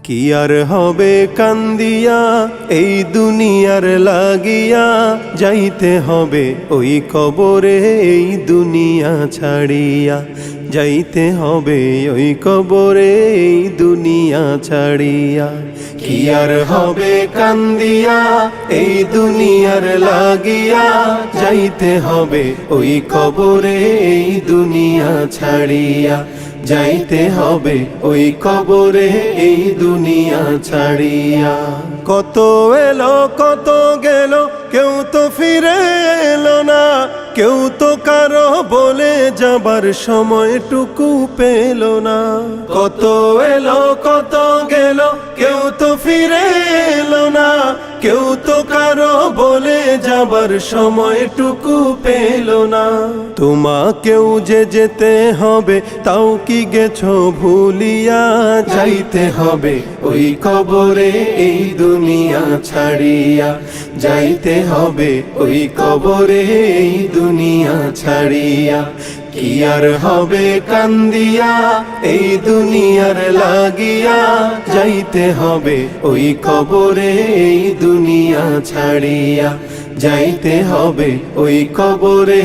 কি আর হবে কান্দিয়া এই দুনিয়ার লাগিয়া, যাইতে হবে ওই কবরে এই দুনিয়া ছাড়িয়া, যাইতে হবে ওই কবরে এই দুনিয়া ছাড়িয়া। কি আর হবে কান্দিয়া এই দুনিয়ার লাগিয়া, যাইতে হবে ওই কবরে এই দুনিয়া ছাড়িয়া, যাইতে হবে ওই কবরে এই দুনিয়া ছাড়িয়া। কত এলো কত গেল, কেউ তো ফিরে এলো না, কেউ তো কারো বলে যাবার সময়টুকু পেল না। কত এলো কত গেল, কেউ তো ফিরে এলো না, কেউ তো কারো বলে যাবার সময়টুকু পেল না। তোমাকেও যে যেতে হবে, তাও কি গেছো ভুলিয়া, যাইতে হবে ওই কবরে এই দুনিয়া ছাড়িয়া, যাইতে হবে ওই কবরে এই দুনিয়া ছাড়িয়া। কি আর হবে কান্দিয়া এই দুনিয়ার লাগিয়া, যাইতে হবে ওই কবরে এই দুনিয়া ছাড়িয়া, যাইতে হবে ওই কবরে।